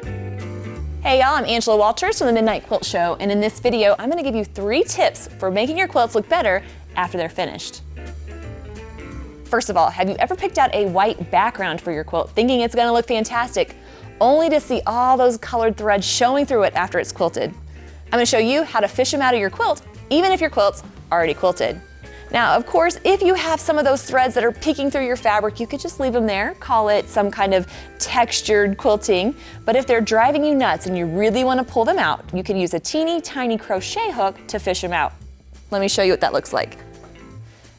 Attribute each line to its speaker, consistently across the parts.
Speaker 1: Hey y'all, I'm Angela Walters from the Midnight Quilt Show, and in this video I'm going to give you 3 tips for making your quilts look better after they're finished. First of all, have you ever picked out a white background for your quilt thinking it's going to look fantastic, only to see all those colored threads showing through it after it's quilted? I'm going to show you how to fish them out of your quilt, even if your quilt's already quilted. Now, of course, if you have some of those threads that are peeking through your fabric, you could just leave them there, call it some kind of textured quilting. But if they're driving you nuts and you really want to pull them out, you can use a teeny tiny crochet hook to fish them out. Let me show you what that looks like.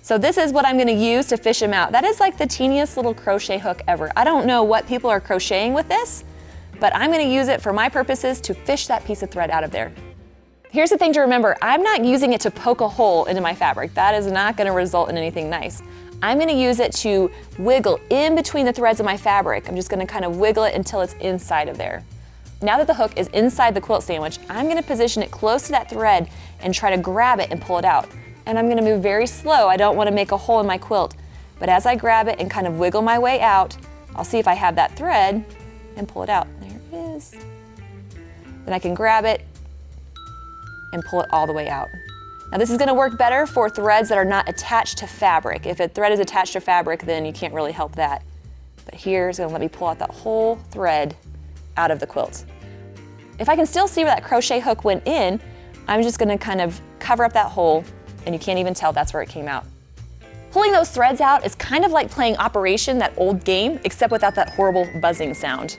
Speaker 1: So this is what I'm going to use to fish them out. That is like the teeniest little crochet hook ever. I don't know what people are crocheting with this, but I'm going to use it for my purposes to fish that piece of thread out of there. Here's the thing to remember, I'm not using it to poke a hole into my fabric. That is not going to result in anything nice. I'm going to use it to wiggle in between the threads of my fabric. I'm just going to kind of wiggle it until it's inside of there. Now that the hook is inside the quilt sandwich, I'm going to position it close to that thread and try to grab it and pull it out. And I'm going to move very slow. I don't want to make a hole in my quilt. But as I grab it and kind of wiggle my way out, I'll see if I have that thread and pull it out. There it is. Then I can grab it and pull it all the way out. Now this is going to work better for threads that are not attached to fabric. If a thread is attached to fabric, then you can't really help that. But here's going to let me pull out that whole thread out of the quilt. If I can still see where that crochet hook went in, I'm just going to kind of cover up that hole, and you can't even tell that's where it came out. Pulling those threads out is kind of like playing Operation, that old game, except without that horrible buzzing sound.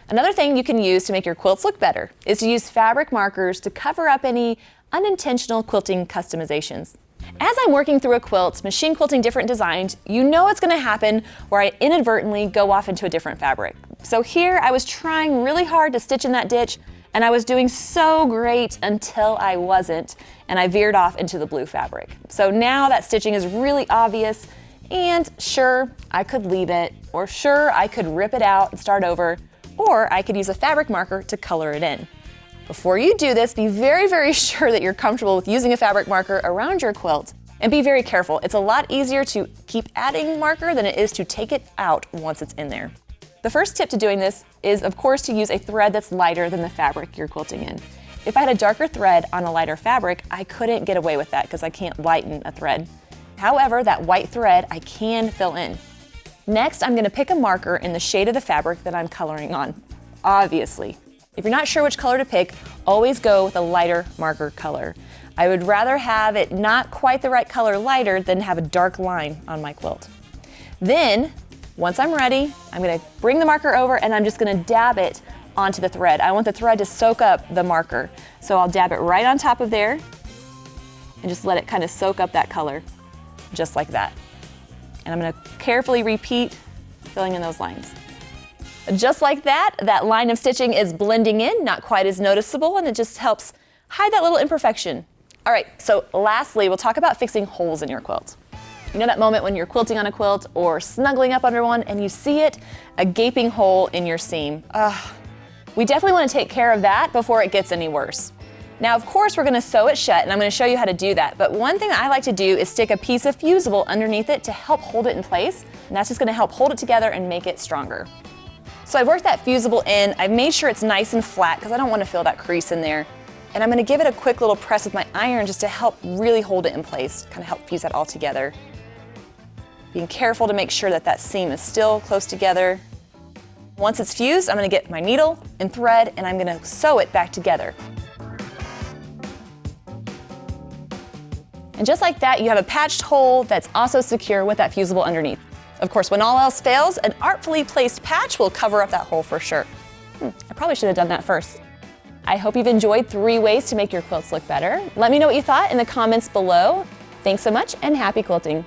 Speaker 1: Another thing you can use to make your quilts look better is to use fabric markers to cover up any unintentional quilting customizations. As I'm working through a quilt, machine quilting different designs, you know what's going to happen where I inadvertently go off into a different fabric. So here I was trying really hard to stitch in that ditch, and I was doing so great until I wasn't, and I veered off into the blue fabric. So now that stitching is really obvious, and sure, I could leave it, or sure, I could rip it out and start over, or I could use a fabric marker to color it in. Before you do this, be very, very sure that you're comfortable with using a fabric marker around your quilt, and be very careful. It's a lot easier to keep adding marker than it is to take it out once it's in there. The first tip to doing this is, of course, to use a thread that's lighter than the fabric you're quilting in. If I had a darker thread on a lighter fabric, I couldn't get away with that because I can't lighten a thread. However, that white thread I can fill in. Next, I'm going to pick a marker in the shade of the fabric that I'm coloring on, obviously. If you're not sure which color to pick, always go with a lighter marker color. I would rather have it not quite the right color lighter than have a dark line on my quilt. Then, once I'm ready, I'm going to bring the marker over and I'm just going to dab it onto the thread. I want the thread to soak up the marker. So I'll dab it right on top of there and just let it kind of soak up that color, just like that. And I'm going to carefully repeat filling in those lines. Just like that, that line of stitching is blending in, not quite as noticeable, and it just helps hide that little imperfection. All right, so lastly, we'll talk about fixing holes in your quilt. You know that moment when you're quilting on a quilt or snuggling up under one and you see it, a gaping hole in your seam. We definitely want to take care of that before it gets any worse. Now, of course, we're going to sew it shut, and I'm going to show you how to do that. But one thing that I like to do is stick a piece of fusible underneath it to help hold it in place, and that's just going to help hold it together and make it stronger. So I've worked that fusible in. I've made sure it's nice and flat because I don't want to feel that crease in there. And I'm going to give it a quick little press with my iron just to help really hold it in place, kind of help fuse that all together. Being careful to make sure that that seam is still close together. Once it's fused, I'm going to get my needle and thread, and I'm going to sew it back together. And just like that, you have a patched hole that's also secure with that fusible underneath. Of course, when all else fails, an artfully placed patch will cover up that hole for sure. I probably should have done that first. I hope you've enjoyed 3 ways to make your quilts look better. Let me know what you thought in the comments below. Thanks so much, and happy quilting.